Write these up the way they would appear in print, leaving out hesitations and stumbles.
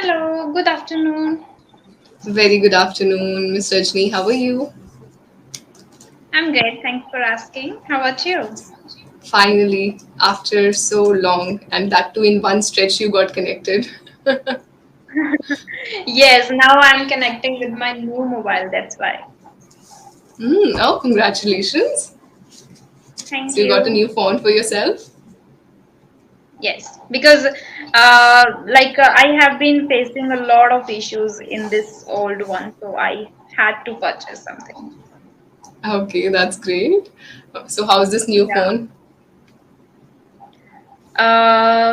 Hello, good afternoon. Very good afternoon, Miss Rajni. How are you? I'm great, thanks for asking. How about you? Finally, after so long, and that too in one stretch, you got connected. Yes, now I'm connecting with my new mobile, that's why. Oh, congratulations. Thank So, you got a you. new phone for yourself? Yes, because I have been facing a lot of issues in this old one, so I had to purchase something. Okay, that's great. So, how's this new Yeah. phone?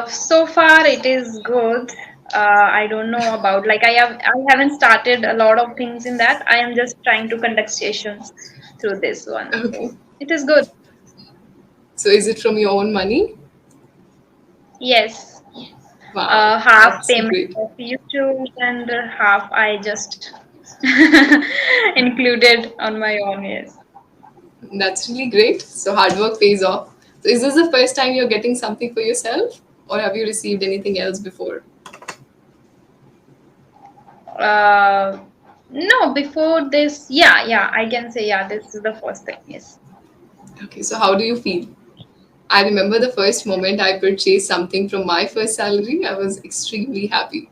So far it is good. I don't know about I haven't started a lot of things in that. I am just trying to conduct sessions through this one. Okay. So it is good. So, is it from your own money? Yes. Wow, Half that's payment great. of YouTube and half I just included on my own. Yes. That's really great. So, hard work pays off. So, is this the first time you're getting something for yourself, or have you received anything else before? Uh, no, before this, yeah, I can say yeah. This is the first thing. Yes. Okay, so how do you feel? I remember the first moment I purchased something from my first salary. I was extremely happy.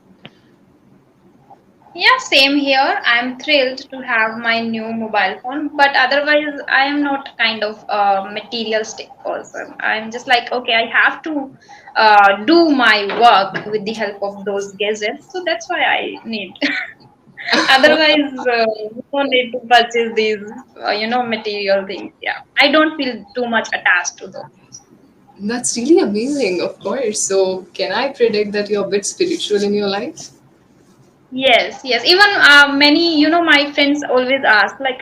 Yeah, same here. I'm thrilled to have my new mobile phone, but otherwise, I am not kind of a materialistic person. I'm just like, okay, I have to do my work with the help of those gadgets, so that's why I need. Otherwise, you don't need to purchase these, material things. Yeah, I don't feel too much attached to those. That's really amazing, of course. So, can I predict that you're a bit spiritual in your life? Yes, yes. Even many, my friends always ask, like,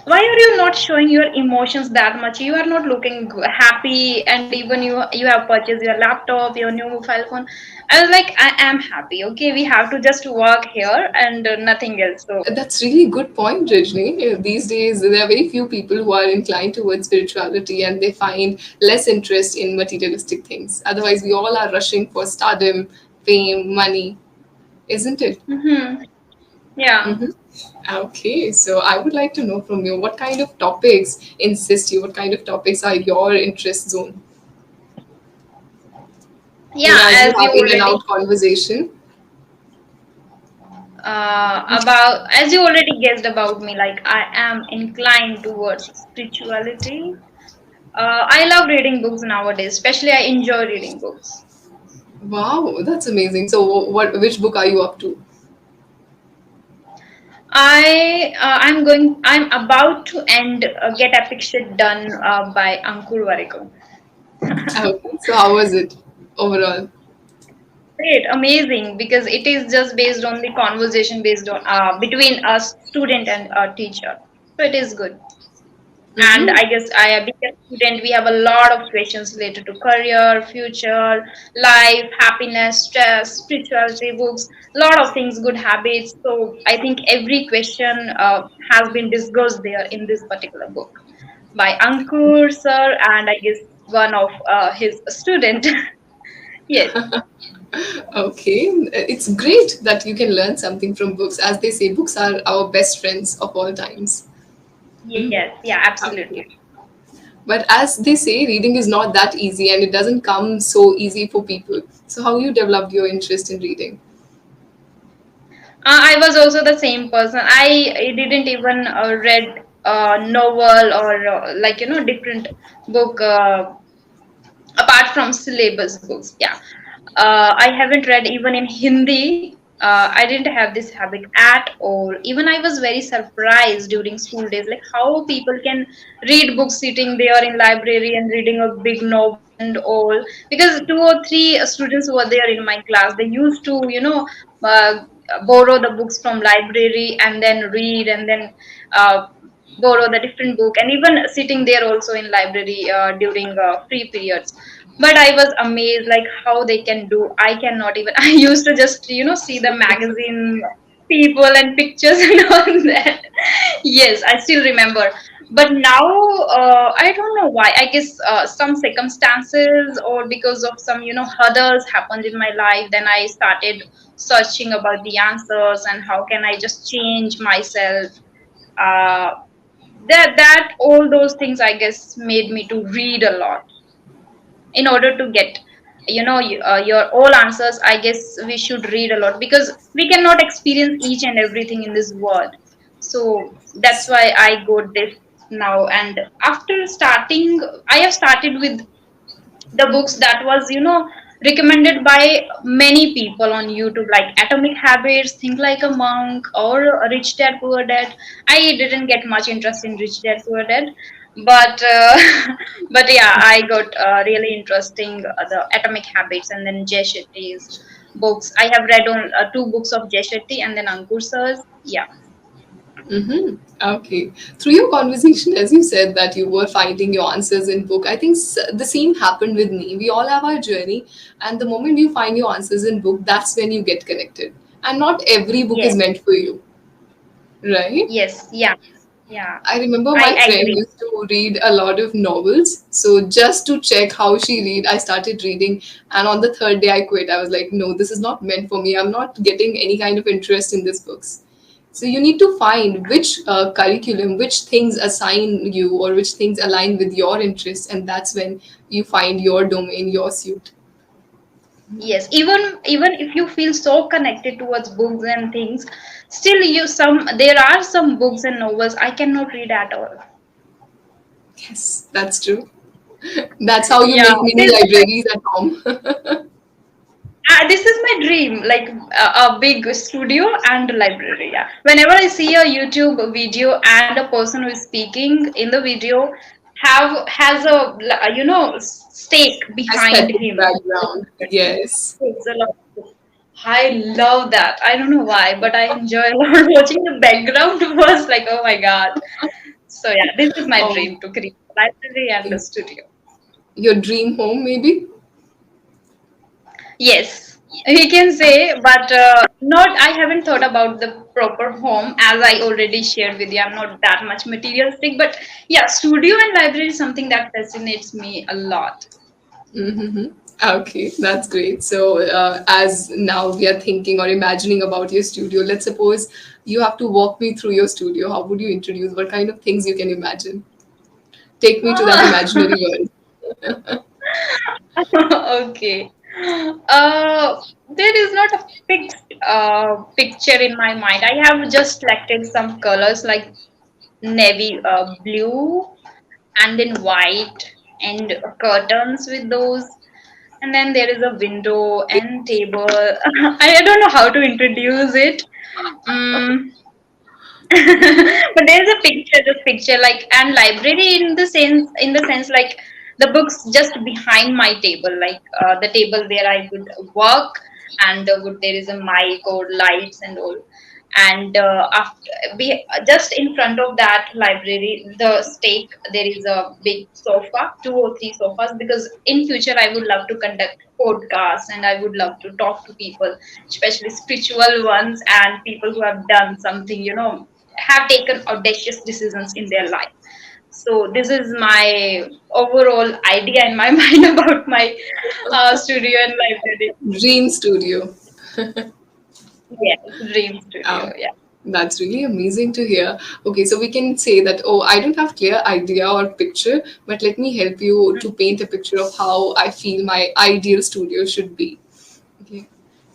why are you not showing your emotions that much? You are not looking happy, and even you have purchased your laptop, your new mobile phone. I was like, I am happy. Okay, we have to just work here and nothing else. So That's really good point, Rajni. These days, there are very few people who are inclined towards spirituality and they find less interest in materialistic things. Otherwise, we all are rushing for stardom, fame, money, isn't it? hmm yeah. Mm-hmm. Okay, so I would like to know from you what kind of topics interest you, what kind of topics are your interest zone? Yeah, As you as you have in and already out conversation. guessed about me, like I am inclined towards spirituality. I love reading books nowadays, especially I enjoy reading books. Wow, that's amazing. So, which book are you up to? I'm about to end Get Epic Shit Done by Ankur Warikoo. Okay, so how was it overall? Great, amazing, because it is just based on the conversation based on between a student and a teacher. So it is good. And Mm-hmm. I guess being a student, we have a lot of questions related to career, future, life, happiness, stress, spirituality, books, a lot of things, good habits. So I think every question has been discussed there in this particular book by Ankur sir, and I guess one of his student. Yes. Okay, it's great that you can learn something from books. As they say, books are our best friends of all times. Yes. Yeah. Okay. Absolutely. But as they say, reading is not that easy and it doesn't come so easy for people. So, how you developed your interest in reading? I was also the same person. I didn't even read novel or different book apart from syllabus books. Yeah, I haven't read even in Hindi. I didn't have this habit at all. Even I was very surprised during school days, like how people can read books sitting there in library and reading a big novel and all. Because two or three students who were there in my class, they used to, uh, borrow the books from library and then read and then uh, borrow the different book and even sitting there also in library during free periods. But I was amazed like how they can do. I cannot even. I used to just see the magazine people and pictures and all that. Yes, I still remember. But now, I don't know why. I guess some circumstances or because of some, others happened in my life. Then I started searching about the answers and how can I just change myself. Uh, that all those things, I guess, made me to read a lot in order to get, your all answers. I guess we should read a lot because we cannot experience each and everything in this world. So that's why I got this now. And after starting, I have started with the books that was, recommended by many people on YouTube, like Atomic Habits, Think Like a Monk, or Rich Dad Poor Dad. I didn't get much interest in Rich Dad Poor Dad, but but yeah, I got really interesting the Atomic Habits, and then Jay Shetty's books. I have read on two books of Jay Shetty and then Ankur Sir's. Yeah. Mm-hmm. Okay. Through your conversation, as you said that you were finding your answers in book, I think the same happened with me. We all have our journey, and the moment you find your answers in book, that's when you get connected. And not every book is Yes. meant for you, right? Yes. Yeah. Yeah. I remember I my friend agree. used to read a lot of novels. So just to check how she read, I started reading, and on the third day I quit. I was like, no, this is not meant for me. I'm not getting any kind of interest in these books. So you need to find which curriculum, which things assign you, or which things align with your interests, and that's when you find your domain, your suit. Yes, even if you feel so connected towards books and things, still there are some books and novels I cannot read at all. Yes, that's true. That's how you Yeah, make mini this is my, libraries at home. this is my dream, like a big studio and a library. Yeah. Whenever I see a YouTube video and a person who is speaking in the video have has a stake behind Aesthetic him. background. Yes. It's a lot. I love that. I don't know why, but I enjoy a lot. Watching the background was like, oh my God. So yeah, this is my Oh, dream to create a library and a studio. your dream home, maybe? Yes, we can say, but not. I haven't thought about the proper home as I already shared with you. I'm not that much materialistic, but yeah, studio and library is something that fascinates me a lot. Mm-hmm. Okay, that's great. So, as now we are thinking or imagining about your studio, let's suppose you have to walk me through your studio. How would you introduce? What kind of things you can imagine? Take me to that imaginary world. Okay. There is not a fixed picture in my mind. I have just selected some colors like navy blue and then white and curtains with those. And then there is a window and table. I don't know how to introduce it. Mm. But there's a picture, just picture like, and library in the sense like the books just behind my table, like the table where I would work, and there is a mic or lights and all. And after just in front of that library, the stake, there is a big sofa, two or three sofas, because in future I would love to conduct podcasts and I would love to talk to people, especially spiritual ones and people who have done something, have taken audacious decisions in their life. So this is my overall idea in my mind about my studio and library. Dream studio. Yes, dream studio. Oh, Yeah. that's really amazing to hear. Okay, so we can say that, oh, I don't have clear idea or picture, but let me help you to paint a picture of how I feel my ideal studio should be. Okay.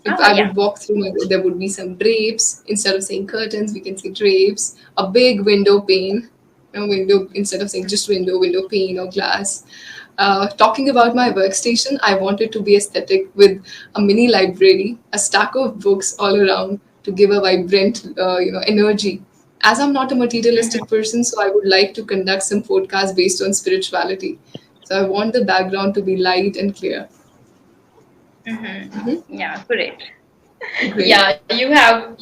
If Oh I yeah. would walk through my, there would be some drapes. Instead of saying curtains, we can say drapes. A big window pane. A window instead of saying just window, window pane or glass. Talking about my workstation, I want it to be aesthetic with a mini library, a stack of books all around to give a vibrant, energy. As I'm not a materialistic person, so I would like to conduct some podcasts based on spirituality. So I want the background to be light and clear. Mm-hmm. Yeah, great. Great. Yeah, you have,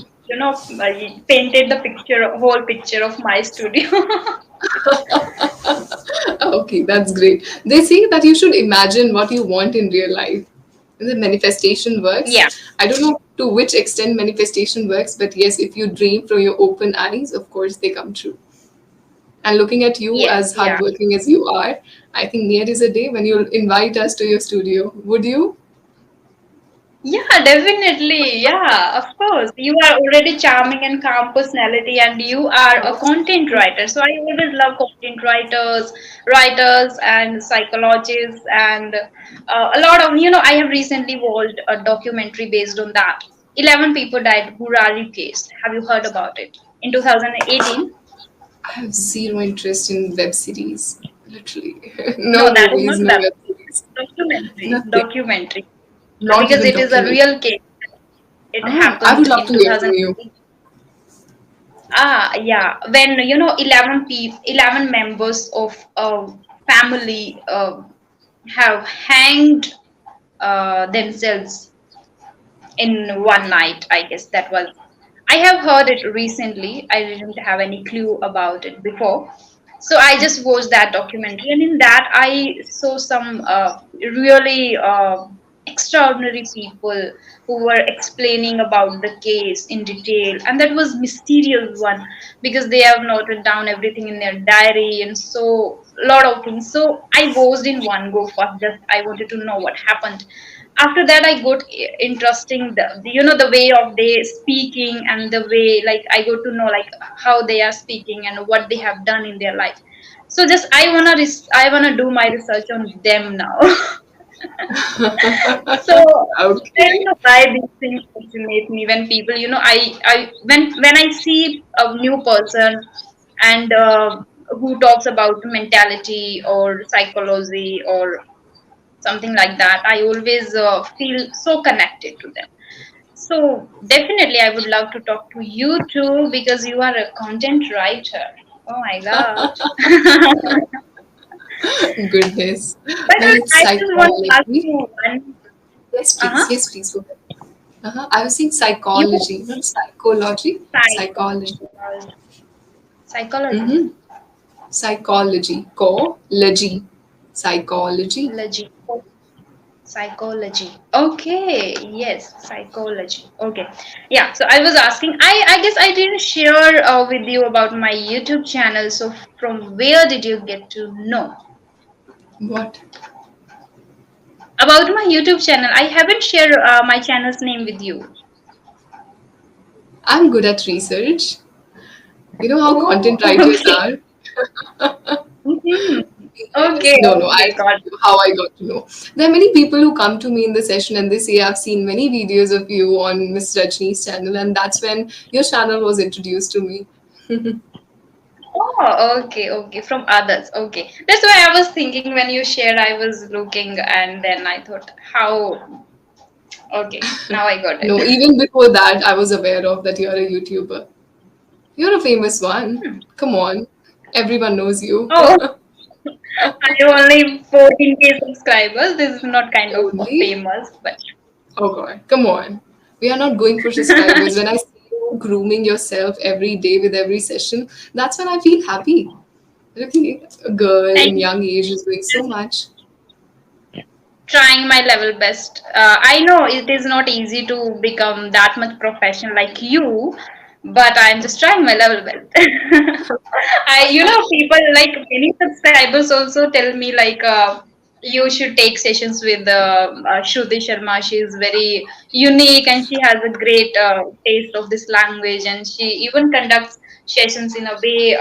painted the picture, whole picture of my studio. Okay, that's great. They say that you should imagine what you want in real life. The manifestation works. Yeah. I don't know to which extent manifestation works, but yes, if you dream from your open eyes, of course they come true. And looking at you Yes, as yeah. hardworking as you are, I think near is a day when you'll invite us to your studio. Would you? Yeah, definitely. Yeah, of course. You are already charming and calm personality, and you are a Oh, content writer. So I always love content writers and psychologists, and a lot of I have recently watched a documentary based on that. 11 people died Burari case. Have you heard about it? In 2018? I have zero interest in web series. Literally. No, No that is movies, not no web web series. series. Documentary. Nothing. Documentary. Not Because even it is a documentary. real case. It Ah, I would happened love in to hear from you. 2018. Ah, yeah. When 11 members of a family have hanged themselves in one night. I guess that was. I have heard it recently. I didn't have any clue about it before. So I just watched that documentary, and in that I saw some really extraordinary people who were explaining about the case in detail, and that was mysterious one because they have noted down everything in their diary and so a lot of things. So I watched in one go first. Just I wanted to know what happened. After that I got interesting the way of they speaking and the way like I got to know like how they are speaking and what they have done in their life. So just I wanna do my research on them now. So I don't Okay. know why these things fascinate me when people I when I see a new person and who talks about mentality or psychology or something like that, I always feel so connected to them. So definitely I would love to talk to you too because you are a content writer. Oh my god. Goodness. But Well, it's I just want to ask psychology. you one. Yes, please. Uh-huh. Yes, please. Go ahead. I was saying You psychology, not psychology. Psychology. psychology. Psychology. Mm-hmm. Psychology. Psychology. Psychology. Psychology. Psychology. Okay. Yes, psychology. Okay. Yeah. So I was asking. I guess I didn't share with you about my YouTube channel. So from where did you get to know What? about my YouTube channel? I haven't shared my channel's name with you. I'm good at research. You know how Oh. content writers Okay. are? Hmm. Yes. Okay. No, no, Okay. I'll tell Got you how I got to know. There are many people who come to me in the session and they say, I've seen many videos of you on Miss Rajni's channel, and that's when your channel was introduced to me. Oh, okay, okay. From others. Okay. That's why I was thinking when you shared, I was looking and then I thought, how? Okay, now I got it. No, even before that, I was aware of that you're a YouTuber. You're a famous one. Hmm. Come on. Everyone knows you. Oh, I have only 14K subscribers. This is not kind of Only? famous, but Oh god, come on. We are not going for subscribers. When I see you grooming yourself every day with every session, that's when I feel happy. Really, a girl thank in you. young age is doing so Just much. trying my level best. I know it is not easy to become that much professional like you, but I'm just trying my level best. People like many subscribers also tell me like you should take sessions with Shruti Sharma. She is very unique and she has a great taste of this language, and she even conducts sessions in a way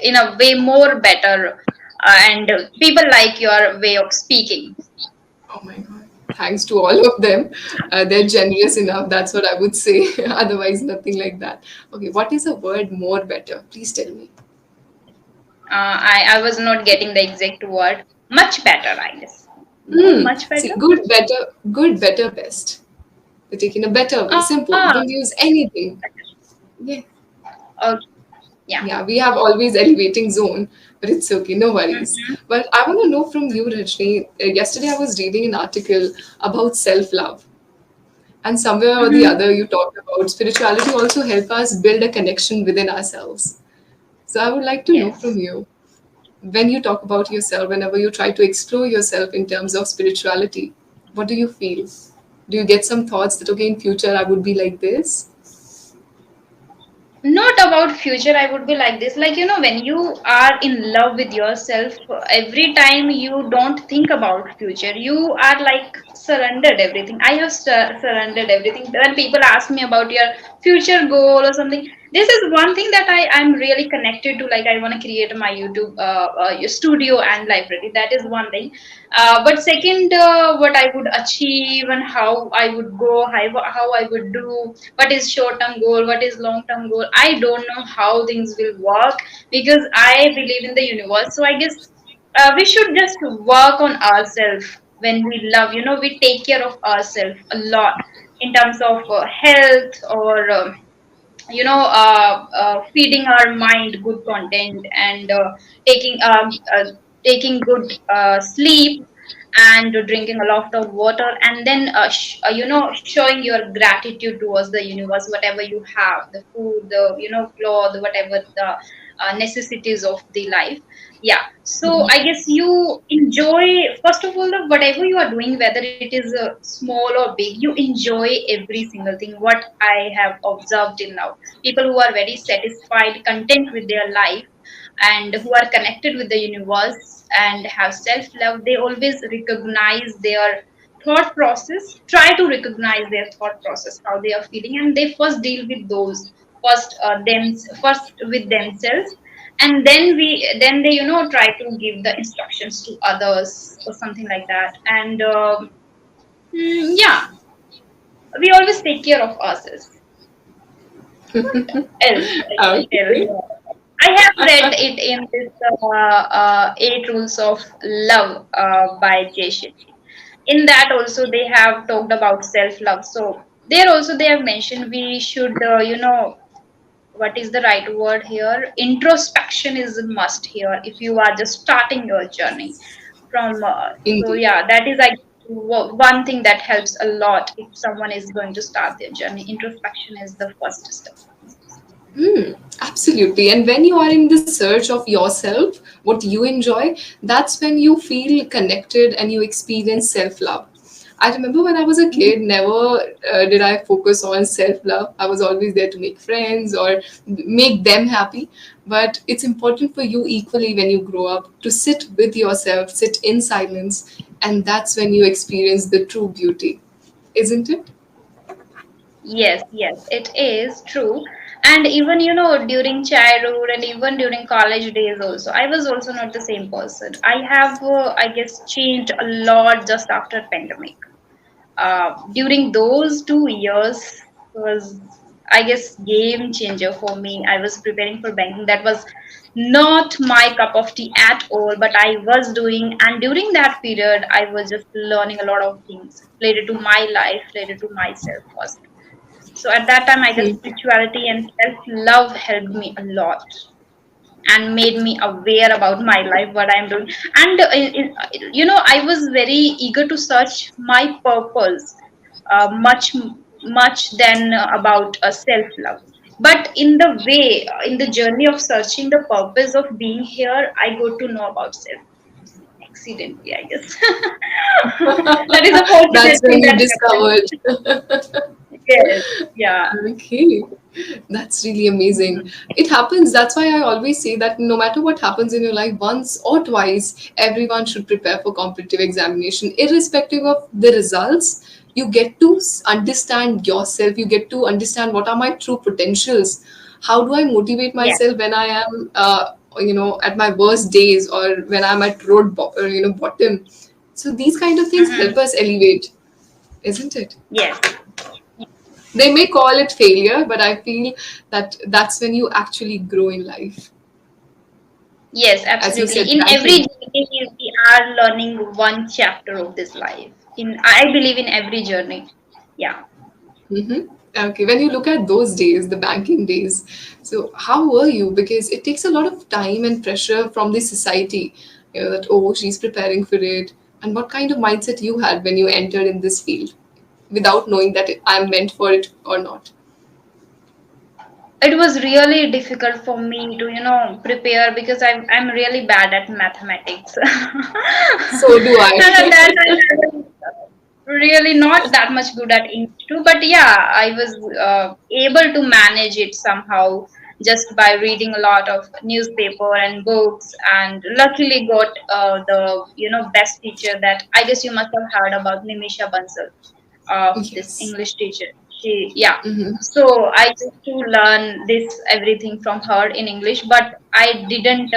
in a way more better, and people like your way of speaking. Oh my god. Thanks to all of them. They're generous enough. That's what I would say. Otherwise, nothing like that. Okay, what is a word more better? Please tell me. I was not getting the exact word. Much better, I guess. More, Hmm. much See, better. good, better, best. They take in a better way. Simple. Ah, Don't use anything. Yeah. okay, yeah. Yeah, we have always elevating zone, but it's okay, no worries. Mhm. But I want to know from you, Rajni. Yesterday I was reading an article about self-love, and somewhere or the Mhm. other you talked about spirituality also help us build a connection within ourselves. So I would like to know from Yes. you, when you talk about yourself, whenever you try to explore yourself in terms of spirituality, what do you feel? Do you get some thoughts that okay, in future I would be like this? Not about future, I would be like this, like when you are in love with yourself, every time you don't think about future, you are like surrendered everything. I have surrendered everything. When people ask me about your future goal or something, this is one thing that I'm really connected to. Like, I want to create my YouTube studio and library. That is one thing. But second, what I would achieve and how I would go, how I would do, what is short term goal, what is long term goal, I don't know how things will work, because I believe in the universe. So I guess we should just work on ourselves. When we love, we take care of ourselves a lot in terms of health, or feeding our mind good content, and taking good sleep, and drinking a lot of water, and then showing your gratitude towards the universe, whatever you have, the food, the clothes, whatever the necessities of the life. Yeah, so I guess you enjoy, first of all, whatever you are doing, whether it is small or big, you enjoy every single thing. What I have observed till now, people who are very satisfied, content with their life, and who are connected with the universe and have self love, they always recognize their thought process, try to recognize their thought process, how they are feeling, and they first deal with those, first with themselves, and then they try to give the instructions to others or something like that. And yeah, we always take care of ourselves. What else I can Okay. tell? I have read it in this Eight Rules of Love by Jay Shetty. In that also they have talked about self-love. So there also they have mentioned we should, what is the right word here? Introspection is a must here if you are just starting your journey from. So Indeed. yeah, that is like one thing that helps a lot if someone is going to start their journey. Introspection is the first step. Hmm, absolutely. And when you are in the search of yourself, what you enjoy, that's when you feel connected and you experience self love. I remember when I was a kid, never did I focus on self love. I was always there to make friends or make them happy. But it's important for you equally when you grow up to sit with yourself, sit in silence, and that's when you experience the true beauty, isn't it? Yes, yes, it is true. And even, during childhood and even during college days also, I was also not the same person. I have, I guess, changed a lot just after pandemic. During those 2 years was, I guess, game changer for me. I was preparing for banking. That was not my cup of tea at all, but I was doing, and during that period, I was just learning a lot of things related to my life, related to myself first. So at that time, I guess spirituality and self love helped me a lot and made me aware about my life, what I'm doing. And I was very eager to search my purpose, much than about self love. But in the way, in the journey of searching the purpose of being here, I got to know about self accidentally, I guess. That is a fortunate That's when thing you that happened. discovered. Yes, yeah. Okay, that's really amazing. It happens. That's why I always say that no matter what happens in your life, once or twice, everyone should prepare for competitive examination, irrespective of the results. You get to understand yourself. You get to understand what are my true potentials. How do I motivate Yeah. myself when I am, at my worst days or when I'm at bottom. So these kind of things Hmm. help us elevate, isn't it? Yes. They may call it failure, but I feel that that's when you actually grow in life. Yes, As you absolutely. said, In every banking. journey, we are learning one chapter of this life. I believe in every journey. Yeah. Mm-hmm. Okay, when you look at those days, the banking days, so how were you? Because it takes a lot of time and pressure from the society, that, oh, she's preparing for it. And what kind of mindset you had when you entered in this field without knowing that I'm meant for it or not? It was really difficult for me to, prepare, because I'm really bad at mathematics. So do And at I. that time, really not that much good at English too, but yeah, I was able to manage it somehow just by reading a lot of newspaper and books, and luckily got the best teacher that I guess you must have heard about, Nimisha Bansal, this Yes. English teacher. She, yeah. Mm-hmm. So I used to learn this everything from her in English, but I didn't.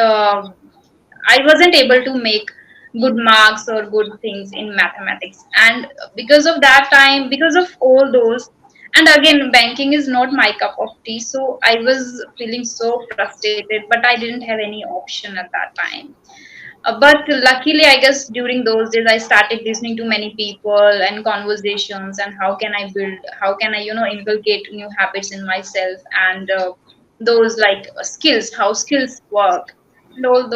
I wasn't able to make good marks or good things in mathematics. And because of that time, because of all those, and again, banking is not my cup of tea. So I was feeling so frustrated, but I didn't have any option at that time. But luckily, I guess during those days, I started listening to many people and conversations, and how can I, inculcate new habits in myself, and those like skills, how skills work, and all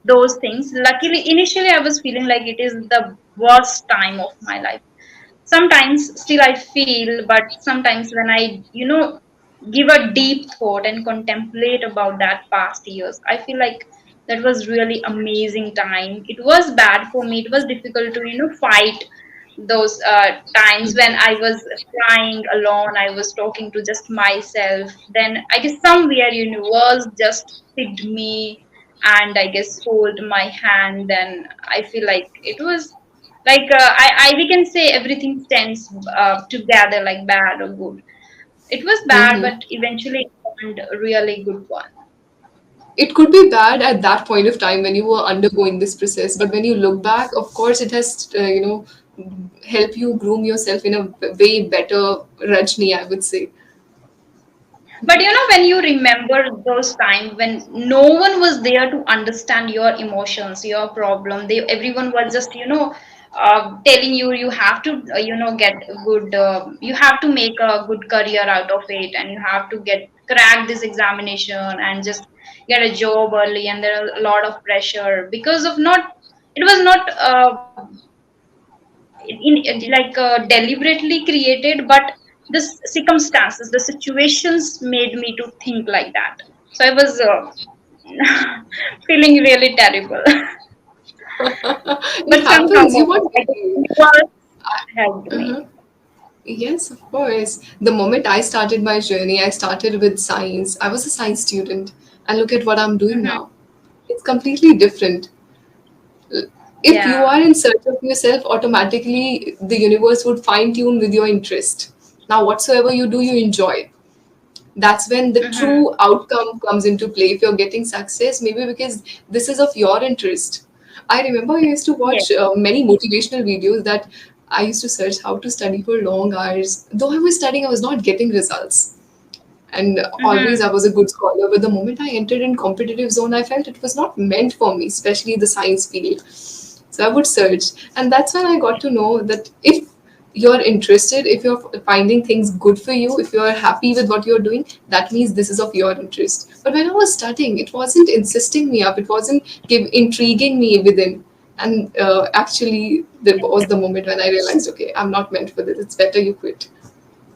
those things. Luckily, initially, I was feeling like it is the worst time of my life. Sometimes still I feel, but sometimes when I give a deep thought and contemplate about that past years, I feel like that was really amazing time. It was bad for me, it was difficult to fight those times when I was crying alone, I was talking to just myself. Then I guess somewhere universe just picked me, and I guess hold my hand. Then I feel like it was like I we can say everything stands together, like bad or good. It was bad, Mm-hmm. but eventually it turned a really good one. It could be bad at that point of time when you were undergoing this process, but when you look back, of course, it has, help you groom yourself in a way better Rajni, I would say. But when you remember those times when no one was there to understand your emotions, your problem, everyone was just telling you, you have to get good, you have to make a good career out of it, and you have to get crack this examination and just get a job early, and there are a lot of pressure because of not, it was not like deliberately created, but the circumstances, the situations made me to think like that. So I was feeling really terrible. It But somehow happens. You won't I get guess you. universe helped me. Uh-huh. Yes, of course. The moment I started my journey, I started with science. I was a science student, and look at what I'm doing Hmm. now. It's completely different. If you are Yeah. in search of yourself, automatically the universe would fine tune with your interest. Now, whatsoever you do, you enjoy. That's when the Hmm. true outcome comes into play. If you're getting success, maybe because this is of your interest. I remember I used to Yes. watch many motivational videos that I used to search how to study for long hours. Though I was studying, I was not getting results. And always I Hmm. was a good scholar. But the moment I entered in competitive zone, I felt it was not meant for me, especially the science field. So I would search, and that's when I got to know that if you're interested, if you're finding things good for you, if you're happy with what you're doing, that means this is of your interest. But when I was studying, it wasn't insisting me up, it wasn't intriguing me within. And actually, there was the moment when I realized, okay, I'm not meant for this. It's better you quit.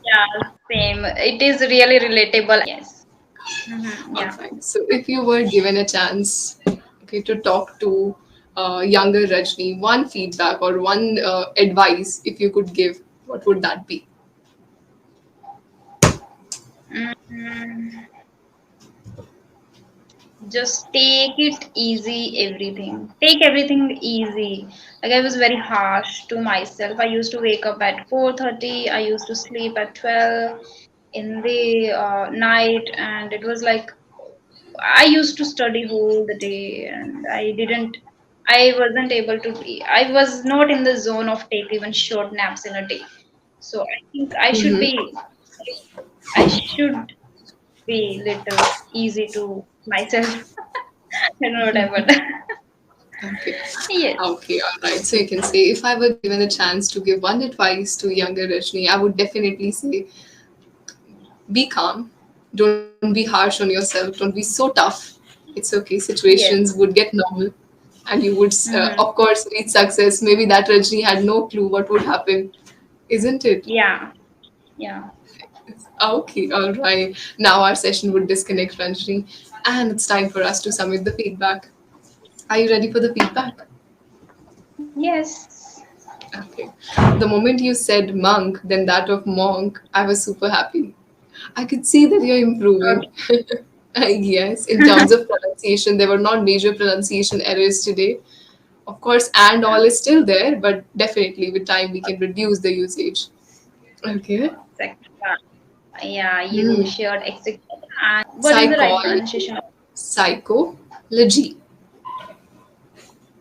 Yeah, same. It is really relatable. Yes. Hmm. All Yeah. right. So, if you were given a chance, okay, to talk to younger Rajni, one feedback or one advice, if you could give, what would that be? Mm, just take it easy, everything, take everything easy. Like I was very harsh to myself. I used to wake up at 4:30, I used to sleep at 12 in the night, and it was like I used to study whole the day, and I wasn't able to be, I was not in the zone of take even short naps in a day. So I think Mm-hmm. I should be little easy to myself. I don't know what I would. Okay. Yes. Okay, all right. So you can say, if I were given a chance to give one advice to younger Rajni, I would definitely say, be calm. Don't be harsh on yourself. Don't be so tough. It's okay. Situations Yes. would get normal, and you would, Mm-hmm. of course, reach success. Maybe that Rajni had no clue what would happen, isn't it? Yeah. Yeah. Okay, all right. Now our session would disconnect, Ranjini, and it's time for us to submit the feedback. Are you ready for the feedback? Yes. Okay. The moment you said monk, then that of monk, I was super happy. I could see that you're improving. Okay. Yes, in terms of pronunciation, there were not major pronunciation errors today. Of course, and all is still there, but definitely with time we can reduce the usage. Okay. Yeah, you Hmm. shared exactly. And what is the right Psychology. pronunciation of Psychology.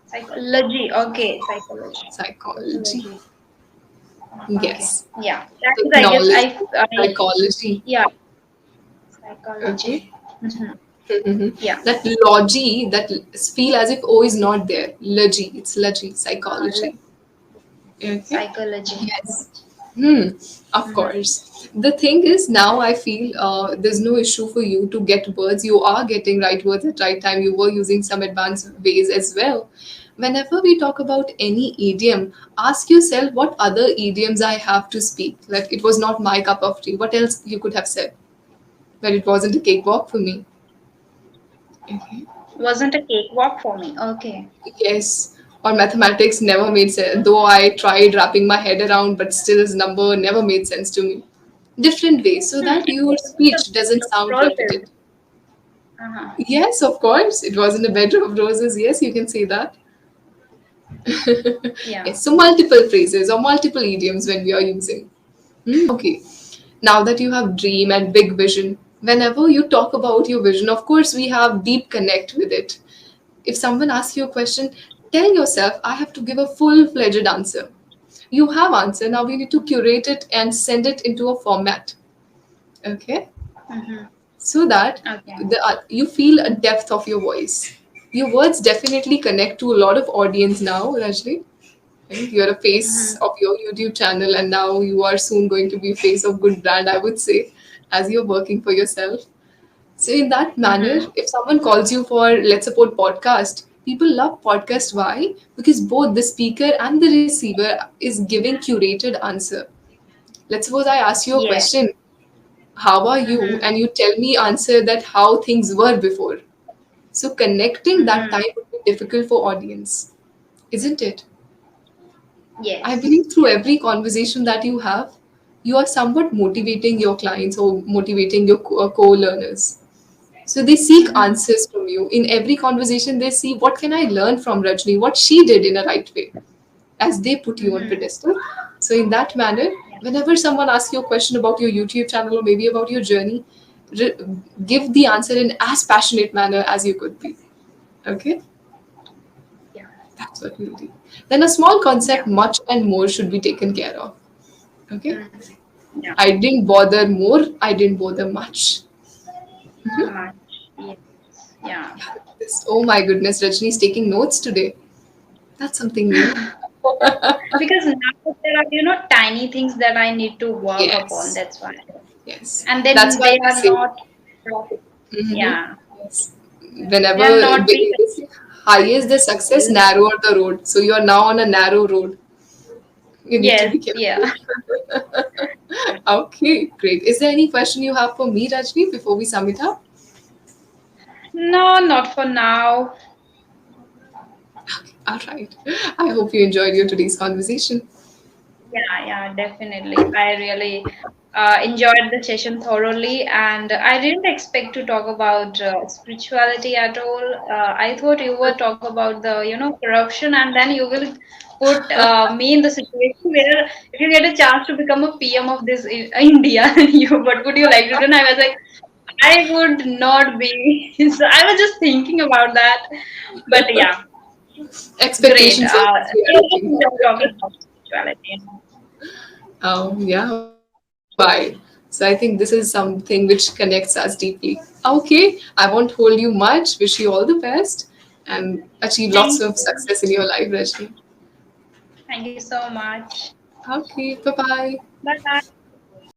psychology? Okay, Psychology. psychology. Okay, Yes. yeah. That is, I guess, Technology. Psychology. yeah, Okay. psychology. Hmm. Mhm. Yeah, That logy, that feel as if O is not there. Logy. It's logy. uh, Psychology. Okay. psychology. Yes. Hmm, of Hmm. course. The thing is, now I feel there's no issue for you to get words. You are getting right words at right time. You were using some advanced ways as well. Whenever we talk about any idiom, ask yourself what other idioms I have to speak. Like it was not my cup of tea. What else you could have said? But it wasn't a cakewalk for me. Okay. Wasn't a cakewalk for me. Okay. Yes. Or mathematics never made sense. Though I tried wrapping my head around, but still his number never made sense to me. Different ways so Hmm. that your It was a speech bed doesn't of sound roses. repetitive. Uh-huh. Yes, of course. It was in a bed of roses. Yes, you can say that. Yeah. Yes, so multiple phrases or multiple idioms when we are using. Okay. Now that you have dream and big vision, whenever you talk about your vision, of course, we have deep connect with it. If someone asks you a question, tell yourself, I have to give a full-fledged answer. You have answer, now we need to curate it and send it into a format. Okay? Hmm. So that Okay. you feel a depth of your voice. Your words definitely connect to a lot of audience now, Rajni. Right? You're a face Hmm. of your YouTube channel, and now you are soon going to be face of good brand, I would say, as you're working for yourself. So in that manner, Hmm. if someone calls you for, let's suppose, podcast, people love podcast. Why? Because both the speaker and the receiver is giving curated answer. Let's suppose I ask you a Yeah. question, how are you? Hmm. And you tell me answer that how things were before. So connecting that Hmm. time would be difficult for audience, isn't it? I Yes. believe through every conversation that you have, you are somewhat motivating your clients or motivating your co-learners. So they seek Hmm. answers from you. In every conversation, they see what can I learn from Rajni, what she did in a right way, as they put you on Hmm. pedestal. So in that manner, Yeah. whenever someone asks you a question about your YouTube channel or maybe about your journey, re- give the answer in as passionate manner as you could be. Okay, Yeah. that's what we'll do. Then a small Yeah. concept, much and more should be taken care of. Okay, Hmm. Yeah. I didn't bother more. I didn't bother much. Much. Yes. Yeah. This, oh my goodness, Rajni is taking notes today. That's something new. Because now there are, tiny things that I need to work upon. Yes, That's why. yes. And That's then why they we are say, not, mhm, yeah, yes. they Whenever are not big. high is the success, narrower the road. So you are now on a narrow road. You need to Yes. be careful. Yeah. Okay, great. Is there any question you have for me, Rajni, before we sum it up? No, not for now. All right. I hope you enjoyed your today's conversation. Yeah, yeah, definitely. I really enjoyed the session thoroughly, and I didn't expect to talk about spirituality at all. I thought you would talk about the, corruption, and then you will put me in the situation where if you get a chance to become a PM of this India, what would you like to do? And I was like, I would not be. So I was just thinking about that, but yeah, great. Expectations versus I really reality. enjoyed talking about spirituality. Yeah, why? So I think this is something which connects us deeply. Okay, I won't hold you much. Wish you all the best and achieve lots of Thank success you. in your life, Rajni. Thank you so much. Okay, bye bye. Bye bye.